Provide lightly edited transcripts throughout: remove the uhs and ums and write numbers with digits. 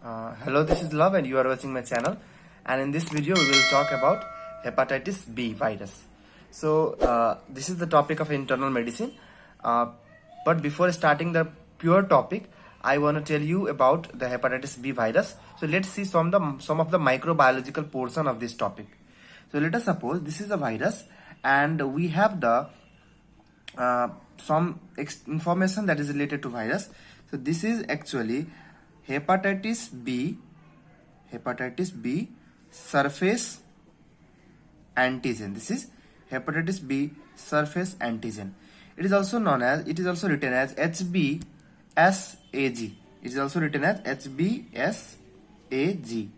Hello, this is Love and you are watching my channel, and in this video we will talk about hepatitis B virus. This is the topic of internal medicine, uh, but before starting the pure topic, I want to tell you about the hepatitis B virus. So let's see some of the microbiological portion of this topic. So let us suppose this is a virus and we have the information that is related to virus. So this is actually hepatitis B surface antigen. This is hepatitis B surface antigen. It is also written as HBsAg. It is also written as HBsAg.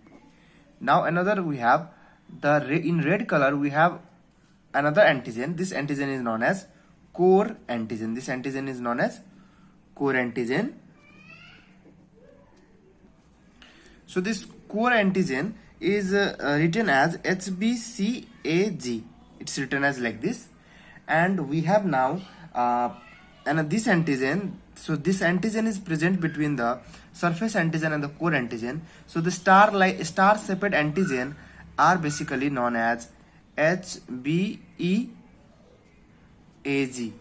Now another we have in red color we have another antigen. This antigen is known as core antigen. This antigen is known as core antigen. So this core antigen is written as HBcAg. It's written as like this. And we have now this antigen. So this antigen is present between the surface antigen and the core antigen. So the star shaped antigen are basically known as HBeAg. It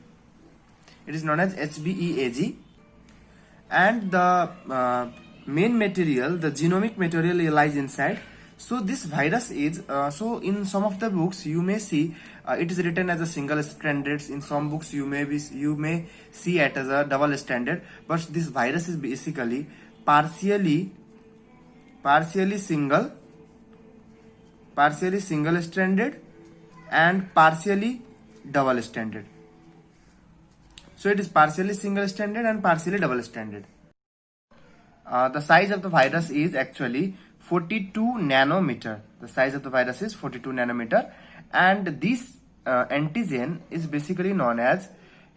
is known as HBeAg. And the main material, the genomic material, lies inside. So this virus is so in some of the books you may see it is written as a single stranded. In some books you may see it as a double stranded. But this virus is basically partially single stranded and partially double stranded. So it is partially single stranded and partially double stranded. The size of the virus is actually 42 nanometer. The size of the virus is 42 nanometer, and this antigen is basically known as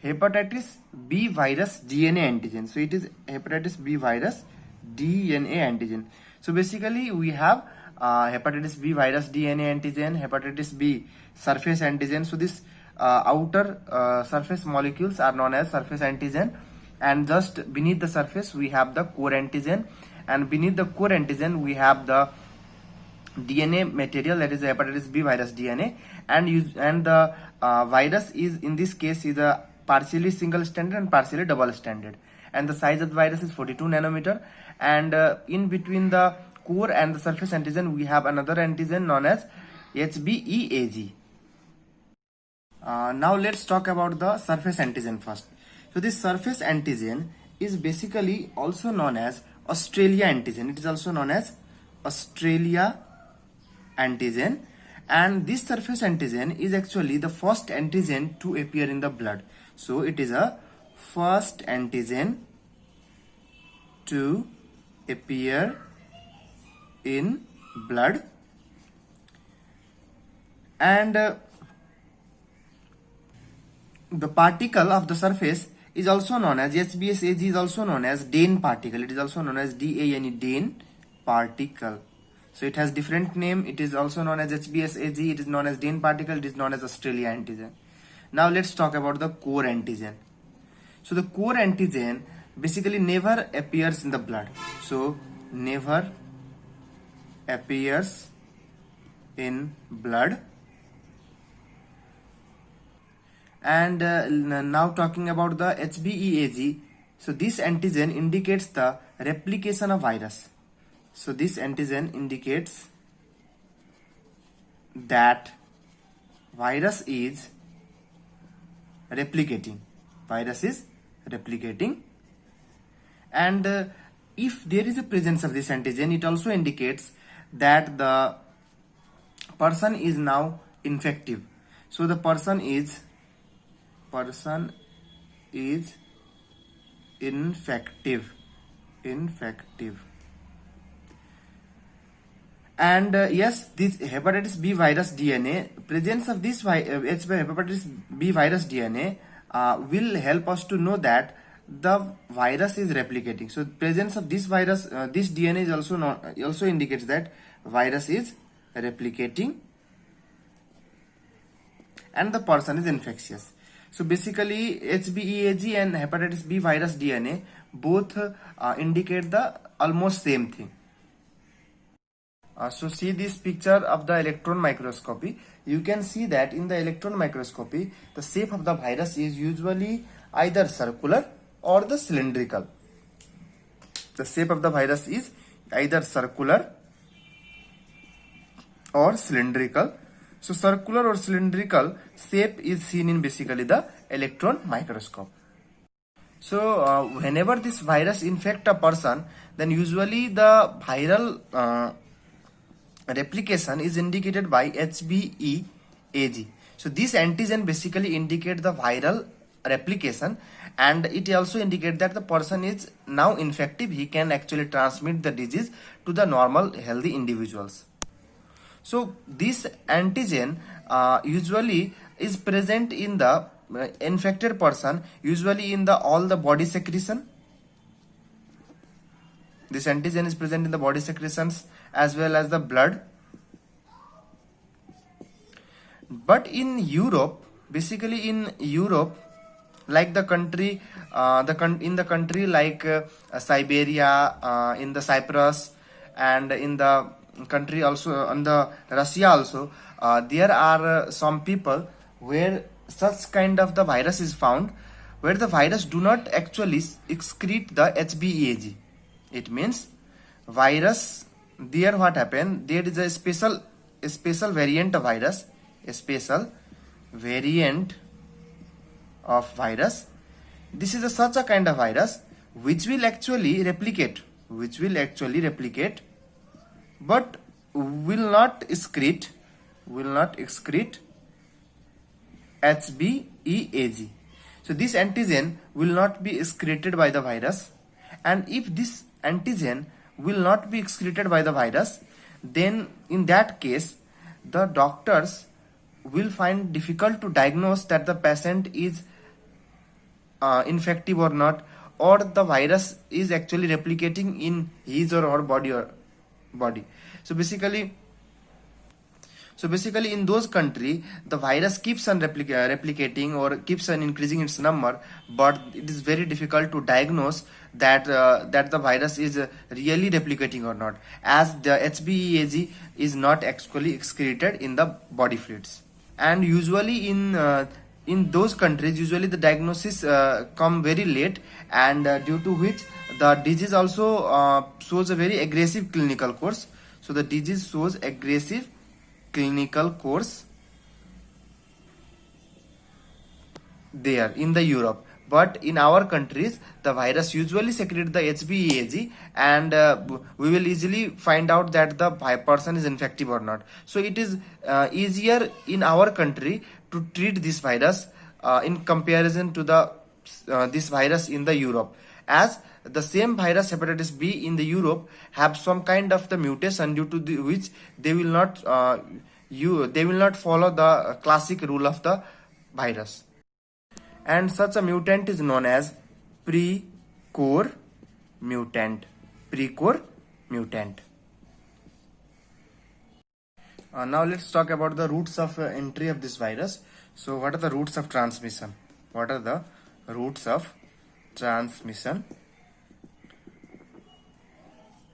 hepatitis B virus DNA antigen. So it is hepatitis B virus DNA antigen. So basically we have hepatitis B virus DNA antigen, hepatitis B surface antigen. So this outer surface molecules are known as surface antigen, and just beneath the surface we have the core antigen, and beneath the core antigen we have the DNA material, that is the hepatitis B virus DNA, and the virus is in this case is a partially single stranded and partially double stranded, and the size of the virus is 42 nanometer, and in between the core and the surface antigen we have another antigen known as HBeAg. Now let's talk about the surface antigen first. So this surface antigen is basically also known as Australia antigen. It is also known as Australia antigen, and this surface antigen is actually the first antigen to appear in the blood. So it is a first antigen to appear in blood, and the particle of the surface is also known as HBsAg, is also known as Dane particle. It is also known as DANE, Dane particle. So it has different name. It is also known as HBsAg. It is known as Dane particle. It is known as Australia antigen. Now let's talk about the core antigen. So the core antigen basically never appears in the blood. So never appears in blood. And now talking about the HBeAg, so this antigen indicates the replication of virus. So this antigen indicates that virus is replicating. Virus is replicating, and if there is a presence of this antigen, it also indicates that the person is now infective. So the person is infective. And yes, this hepatitis B virus DNA, presence of this hepatitis B virus DNA will help us to know that the virus is replicating. So presence of this virus, this DNA is also indicates that virus is replicating and the person is infectious. So basically HBeAg and hepatitis B virus DNA both indicate the almost same thing. So see this picture of the electron microscopy. You can see that in the electron microscopy, the shape of the virus is usually either circular or the cylindrical. The shape of the virus is either circular or cylindrical. So circular or cylindrical shape is seen in basically the electron microscope. So whenever this virus infect a person, then usually the viral replication is indicated by HBeAg. So this antigen basically indicate the viral replication, and it also indicate that the person is now infective. He can actually transmit the disease to the normal healthy individuals. So this antigen usually is present in the infected person, usually in the all the body secretion. This antigen is present in the body secretions as well as the blood. But in Europe, basically in Europe, like the country, in the country like Siberia, in the Cyprus, and in the country also, in the Russia also, there are some people where such kind of the virus is found, where the virus do not actually excrete the HBeAg. It means virus there what happened, there is a special variant of virus, a special variant of virus. This is such a kind of virus which will actually replicate, but will not excrete HBeAg. So this antigen will not be excreted by the virus, and if this antigen will not be excreted by the virus, then in that case the doctors will find difficult to diagnose that the patient is infective or not, or the virus is actually replicating in his or her body. So basically in those country, the virus keeps on replicating or keeps on increasing its number, but it is very difficult to diagnose that that the virus is really replicating or not, as the HBeAg is not actually excreted in the body fluids. And usually in those countries, usually the diagnosis come very late, and due to which the disease also shows a very aggressive clinical course. So the disease shows aggressive clinical course there in the Europe. But in our countries, the virus usually secrete the HBeAg, and we will easily find out that the person is infective or not. So it is easier in our country to treat this virus in comparison to the this virus in the Europe, as the same virus hepatitis B in the Europe have some kind of the mutation, due to which they will not follow the classic rule of the virus, and such a mutant is known as pre-core mutant. Now let's talk about the routes of entry of this virus. So what are the routes of transmission?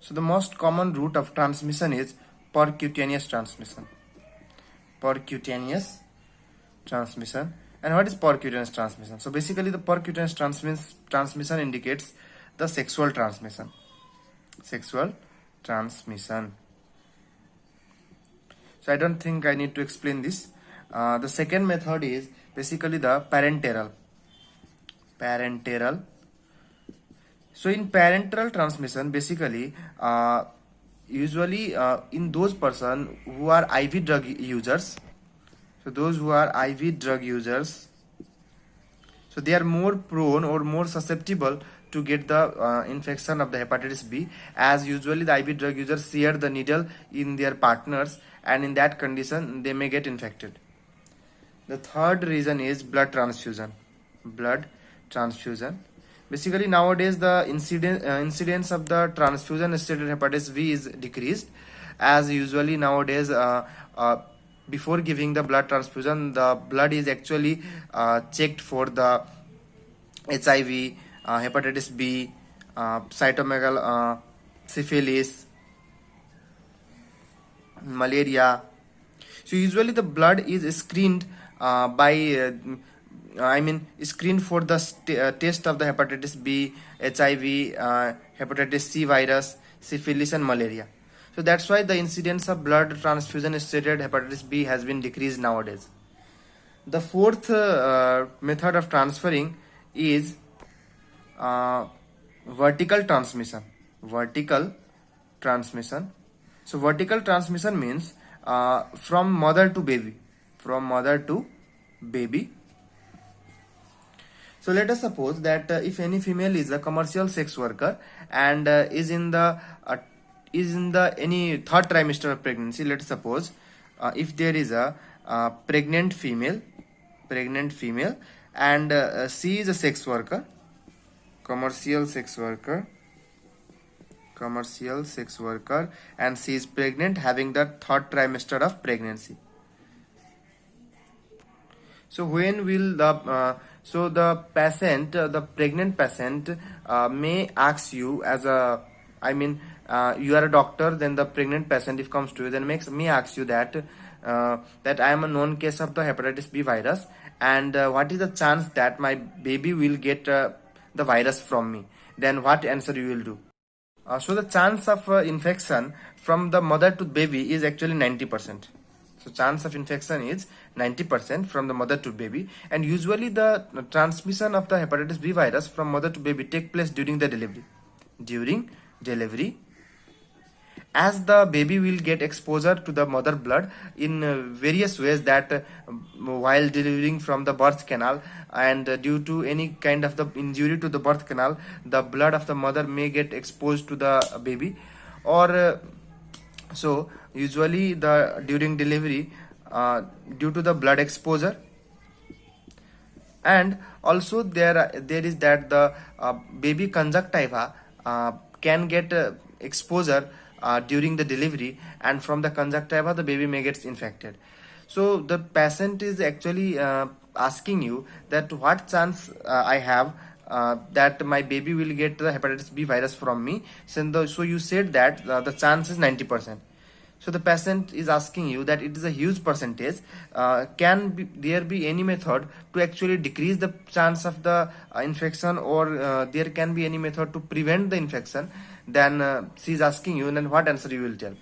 So the most common route of transmission is percutaneous transmission. And what is percutaneous transmission? So basically the percutaneous transmission indicates the sexual transmission. So I don't think I need to explain this. The second method is basically the parenteral. So in parenteral transmission, basically usually in those person who are IV drug users, so those who are IV drug users, so they are more prone or more susceptible to get the infection of the hepatitis B, as usually the IV drug users share the needle in their partners, and in that condition they may get infected. The third reason is blood transfusion. Basically nowadays the incidence of the transfusion-associated hepatitis B is decreased, as usually nowadays before giving the blood transfusion, the blood is actually checked for the HIV, hepatitis B, cytomegalosyphilis, malaria. So usually the blood is screened screened for the test of the hepatitis B, HIV, hepatitis C virus, syphilis and malaria. So that's why the incidence of blood transfusion associated hepatitis B has been decreased nowadays. The fourth method of transferring is vertical transmission. Vertical transmission. So vertical transmission means from mother to baby. From mother to baby. So let us suppose that if any female is a commercial sex worker and is in the any third trimester of pregnancy. Let us suppose if there is a pregnant female and she is a sex worker, commercial sex worker, and she is pregnant, having the third trimester of pregnancy. So when will the the patient, the pregnant patient, may ask you as a, you are a doctor, then the pregnant patient if comes to you, then may ask you that that I am a known case of the hepatitis B virus, and what is the chance that my baby will get the virus from me? Then what answer you will do? So the chance of infection from the mother to baby is actually 90%. So chance of infection is 90% from the mother to baby, and usually the transmission of the hepatitis B virus from mother to baby take place during the delivery. During delivery, as the baby will get exposure to the mother blood in various ways, that while delivering from the birth canal, and due to any kind of the injury to the birth canal, the blood of the mother may get exposed to the baby, or so usually the during delivery due to the blood exposure, and also there is that the baby conjunctiva can get exposure during the delivery, and from the conjunctiva the baby may get infected. So the patient is actually asking you that what chance I have that my baby will get the hepatitis B virus from me. So you said that the chance is 90%. So the patient is asking you that it is a huge percentage. Can there be any method to actually decrease the chance of the infection, or there can be any method to prevent the infection? Then she is asking you, and then what answer you will tell?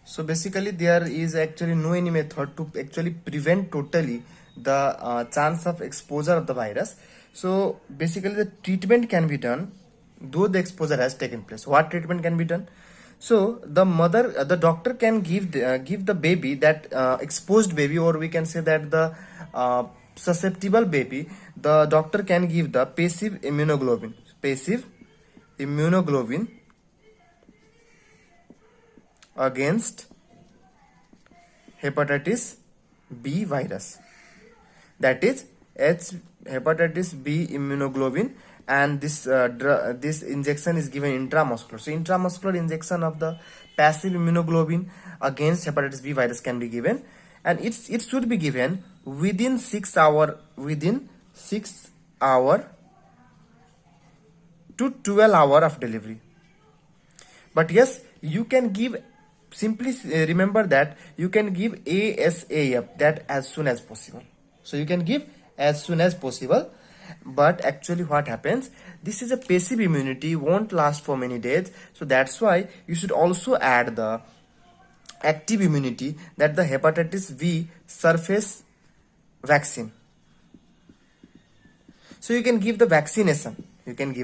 So basically there is actually no any method to actually prevent totally the chance of exposure of the virus. So basically the treatment can be done though the exposure has taken place. What treatment can be done? So the doctor can give the baby, that exposed baby, or we can say that the susceptible baby, the doctor can give the passive immunoglobulin against hepatitis B virus. That is hepatitis B immunoglobulin, and this injection is given intramuscular. So intramuscular injection of the passive immunoglobulin against hepatitis B virus can be given, and it should be given within 6 hour to 12 hour of delivery. But yes, you can give, simply remember that you can give ASAF, that as soon as possible. So you can give as soon as possible. But actually what happens, this is a passive immunity, won't last for many days. So that's why you should also add the active immunity, that the hepatitis V surface vaccine. So you can give the vaccination. And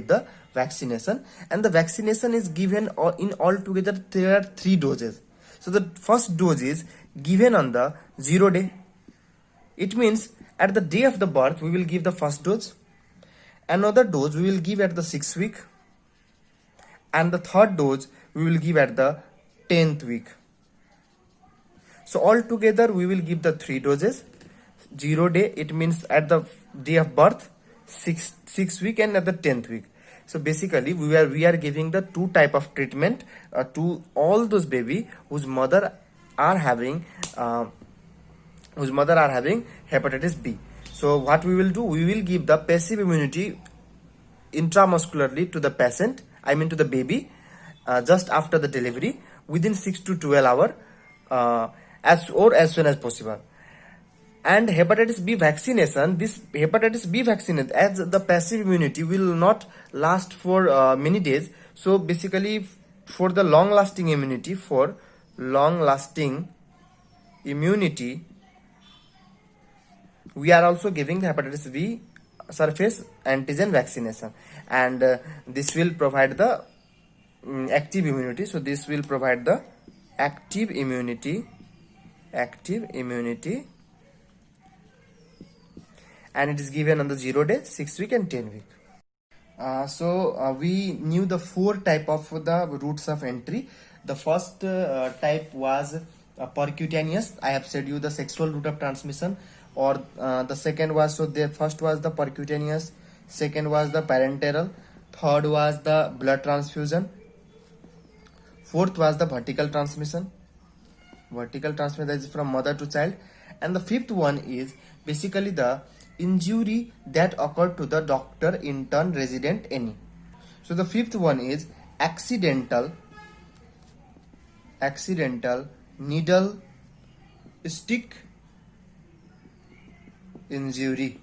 the vaccination is given in altogether there are 3 doses. So the first dose is given on the 0 day. It means at the day of the birth we will give the first dose. Another dose we will give at the 6th week, and the third dose we will give at the 10th week. So altogether we will give the 3 doses. 0 day, it means at the day of birth, 6th week, and at the 10th week. So basically we are giving the 2 type of treatment to all those baby whose mother are having hepatitis B. So what we will do, we will give the passive immunity intramuscularly to the patient, to the baby, just after the delivery, within 6 to 12 hours. as soon as possible. And hepatitis B vaccination, this hepatitis B vaccine, as the passive immunity will not last for many days. So basically, for the long lasting immunity, we are also giving the hepatitis B surface antigen vaccination, and this will provide the active immunity. So this will provide the active immunity, and it is given on the 0 day, 6 week, and 10 week. We knew the 4 type of the routes of entry. The first type was percutaneous. I have said you the sexual route of transmission, or the second was, so the first was the percutaneous, second was the parenteral, third was the blood transfusion, fourth was the vertical transmission that is from mother to child, and the fifth one is basically the injury that occurred to the doctor, intern, resident, any. So the fifth one is accidental needle stick injury.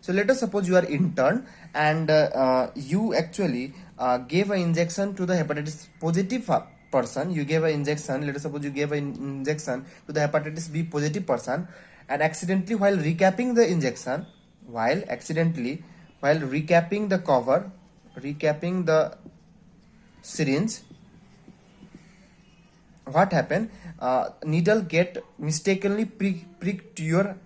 So let us suppose you are intern, and you actually gave an injection to the hepatitis positive person. You gave an injection. Let us suppose you gave an injection to the hepatitis B positive person, and accidentally, while recapping the injection, while recapping the syringe, what happened? Needle get mistakenly pricked your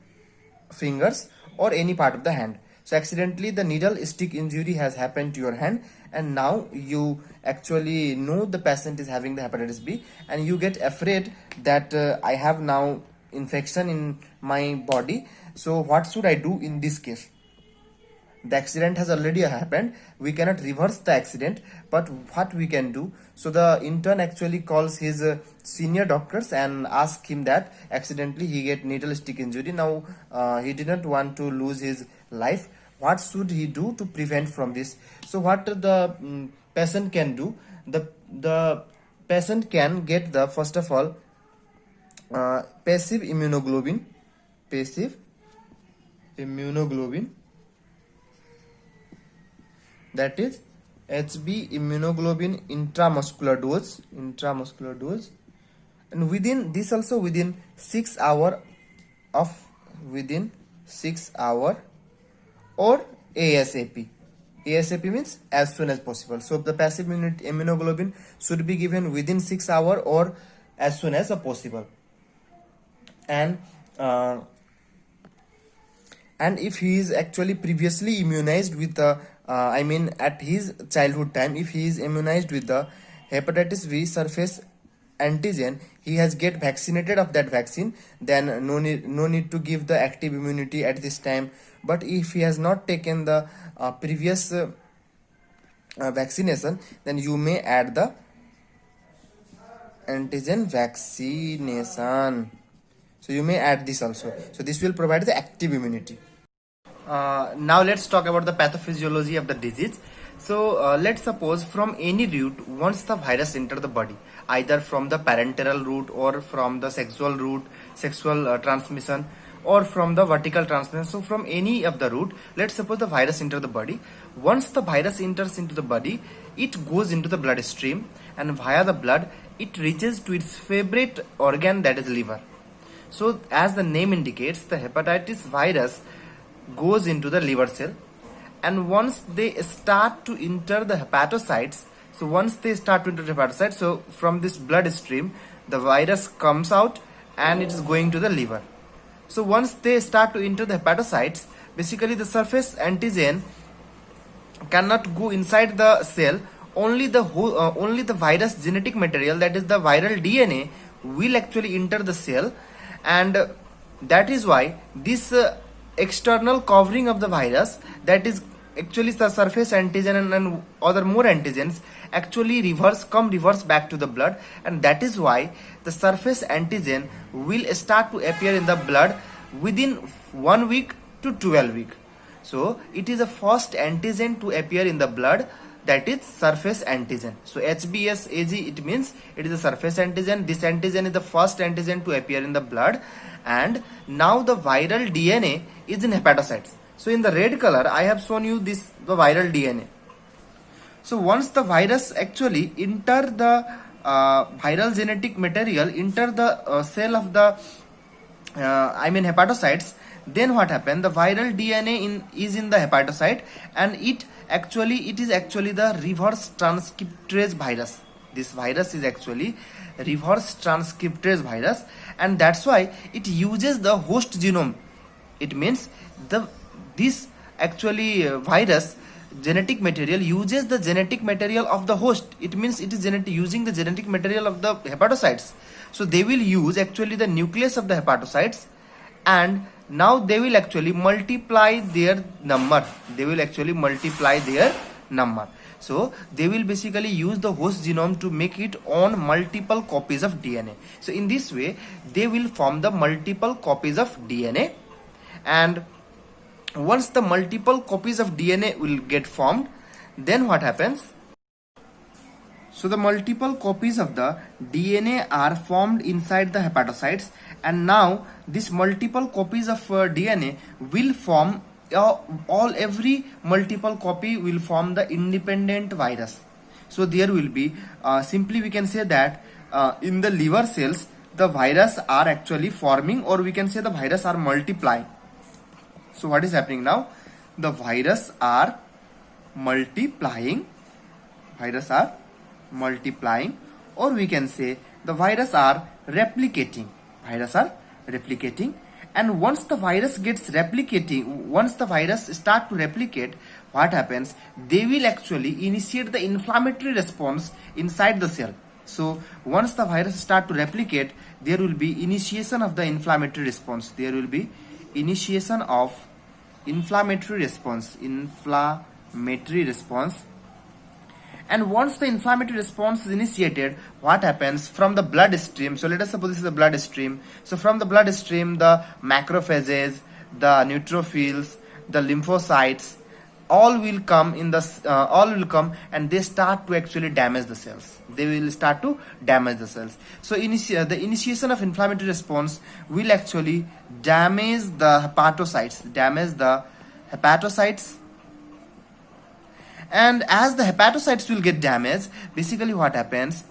fingers or any part of the hand. So accidentally the needle stick injury has happened to your hand, and now you actually know the patient is having the hepatitis B, and you get afraid that I have now infection in my body. So what should I do in this case? The accident has already happened. We cannot reverse the accident, but what we can do? So the intern actually calls his senior doctors and ask him that accidentally he get needle stick injury. Now he didn't want to lose his life. What should he do to prevent from this? So what the patient can do? The patient can get the, first of all, passive immunoglobulin, that is HB immunoglobulin intramuscular dose, and within 6 hours or ASAP. ASAP means as soon as possible. So the passive immunoglobulin should be given within 6 hours or as soon as possible. And if he is actually previously immunized with the at his childhood time, if he is immunized with the hepatitis B surface antigen, he has get vaccinated of that vaccine, then no need to give the active immunity at this time. But if he has not taken the previous vaccination, then you may add the antigen vaccination. So you may add this also. So this will provide the active immunity. Now let's talk about the pathophysiology of the disease. So let's suppose from any route, once the virus enter the body, either from the parenteral route or from the sexual route, transmission, or from the vertical transmission. So from any of the route, let's suppose the virus enter the body. Once the virus enters into the body, it goes into the bloodstream, and via the blood, it reaches to its favorite organ, that is liver. So as the name indicates, the hepatitis virus goes into the liver cell, and once they start to enter the hepatocytes, so from this blood stream, the virus comes out and it is going to the liver. So once they start to enter the hepatocytes, basically the surface antigen cannot go inside the cell. Only the virus genetic material, that is the viral DNA, will actually enter the cell, and that is why this external covering of the virus, that is actually the surface antigen and other more antigens, actually come reverse back to the blood, and that is why the surface antigen will start to appear in the blood within 1 week to 12 weeks. So it is the first antigen to appear in the blood that is surface antigen. So HBsAg, it means it is a surface antigen. This antigen is the first antigen to appear in the blood, and now the viral DNA is in hepatocytes. So in the red color I have shown you the viral DNA. So once the virus actually enter the viral genetic material, enter the cell of the hepatocytes, then what happened? The viral DNA is in the hepatocyte, and it is actually the reverse transcriptase virus. This virus is actually reverse transcriptase virus, and that's why it uses the host genome. It means this actually virus genetic material uses the genetic material of the host. It means it is using the genetic material of the hepatocytes. So they will use actually the nucleus of the hepatocytes, and now they will actually multiply their number. So they will basically use the host genome to make it on multiple copies of DNA. So in this way they will form the multiple copies of DNA, and once the multiple copies of DNA will get formed, then what happens? So the multiple copies of the DNA are formed inside the hepatocytes, and now this multiple copies of DNA will form every multiple copy will form the independent virus. So there will be simply we can say that in the liver cells the virus are actually forming, or we can say the virus are multiplying. So what is happening now? The virus are multiplying, or we can say the virus are replicating. And once the virus start to replicate, what happens? They will actually initiate the inflammatory response inside the cell. So once the virus start to replicate, there will be initiation of the inflammatory response. And once the inflammatory response is initiated, what happens from the bloodstream? So let us suppose this is the bloodstream. So from the bloodstream, the macrophages, the neutrophils, the lymphocytes, all will come and they start to actually damage the cells. So the initiation of inflammatory response will actually damage the hepatocytes. And as the hepatocytes will get damaged, basically what happens?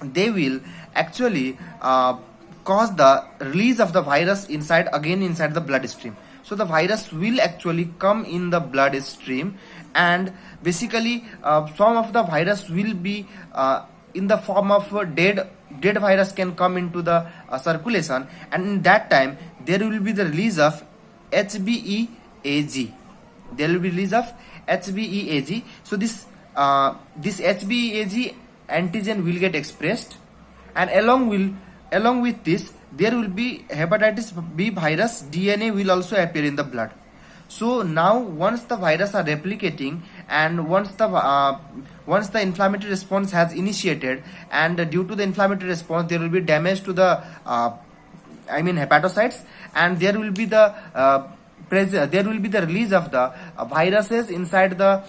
They will actually cause the release of the virus inside the bloodstream. So the virus will actually come in the bloodstream, and basically some of the virus will be in the form of dead virus can come into the circulation, and in that time there will be the release of HBeAg. So this HBeAg antigen will get expressed, and along with this there will be hepatitis B virus DNA will also appear in the blood. So now once the virus are replicating, and once the inflammatory response has initiated, and due to the inflammatory response there will be damage to the hepatocytes, and there will be the release of the viruses inside the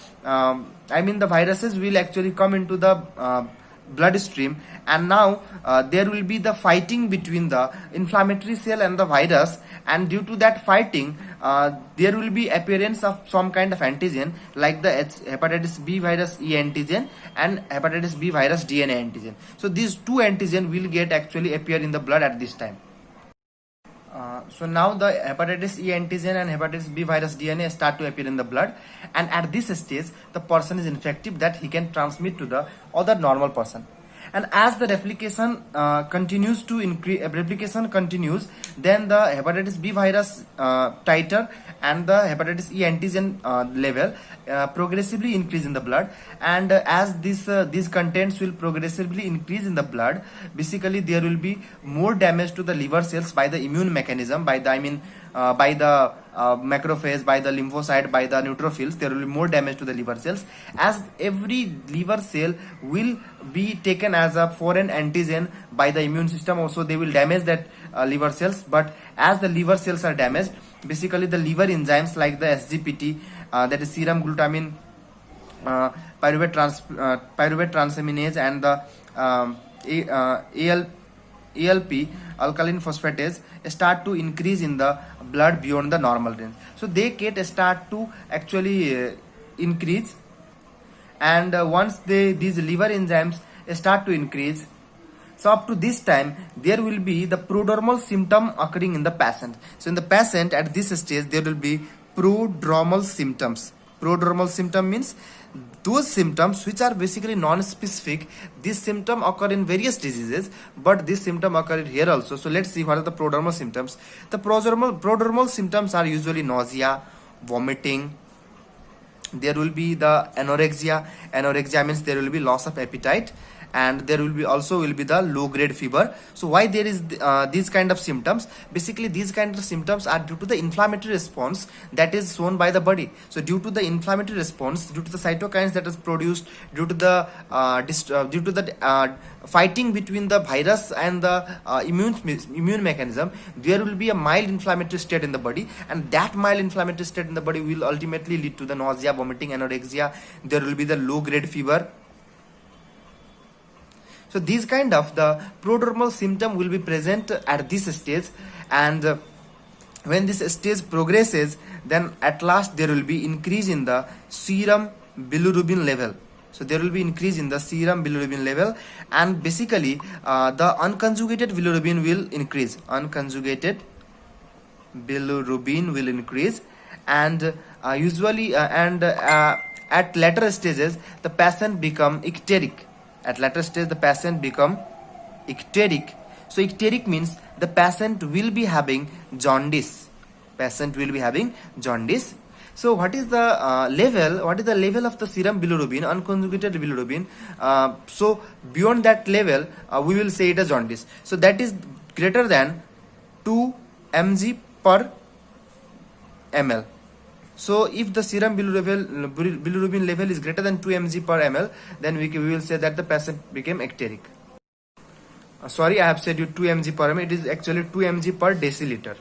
the viruses will actually come into the bloodstream, and now there will be the fighting between the inflammatory cell and the virus, and due to that fighting there will be appearance of some kind of antigen like the hepatitis B virus E antigen and hepatitis B virus DNA antigen. So these two antigen will get actually appear in the blood at this time. So now the hepatitis E antigen and hepatitis B virus DNA start to appear in the blood, and at this stage the person is infective that he can transmit to the other normal person. And as the replication continues, then the hepatitis B virus titer and the hepatitis E antigen level progressively increase in the blood, and as these contents will progressively increase in the blood, basically there will be more damage to the liver cells by the immune mechanism, by the macrophage, by the lymphocyte, by the neutrophils. There will be more damage to the liver cells, as every liver cell will be taken as a foreign antigen by the immune system. Also they will damage that liver cells, but as the liver cells are damaged, basically the liver enzymes like the SGPT, that is serum glutamin pyruvate transaminase and the ALP, alkaline phosphatase, start to increase in the blood beyond the normal range. So they get start to actually increase, and once these liver enzymes start to increase, so up to this time there will be the prodromal symptom occurring in the patient. So in the patient at this stage there will be prodromal symptoms. Prodromal symptom means those symptoms which are basically non-specific. This symptom occur in various diseases, but this symptom occur here also. So let's see what are the prodromal symptoms. The prodromal symptoms are usually nausea, vomiting. There will be the anorexia. Anorexia means there will be loss of appetite, and there will be also the low grade fever. So why there is these kind of symptoms? Basically these kind of symptoms are due to the inflammatory response that is shown by the body. So due to the inflammatory response, due to the cytokines that is produced, due to the fighting between the virus and the immune mechanism, there will be a mild inflammatory state in the body, and that mild inflammatory state in the body will ultimately lead to the nausea, vomiting, anorexia. There will be the low grade fever. So these kind of the prodromal symptom will be present at this stage, and when this stage progresses, then at last there will be increase in the serum bilirubin level. So there will be increase in the serum bilirubin level, and basically the unconjugated bilirubin will increase. Unconjugated bilirubin will increase, and usually at later stages the patient become icteric. At later stage the patient become icteric. So icteric means the patient will be having jaundice. Patient will be having jaundice. So what is the level? What is the level of the serum bilirubin, unconjugated bilirubin? So beyond that level, we will say it as jaundice. So that is greater than 2 mg per ml. So if the serum bilirubin level is greater than 2 mg per ml, then we will say that the patient became icteric. Sorry, I have said you 2 mg per ml. It is actually 2 mg per deciliter.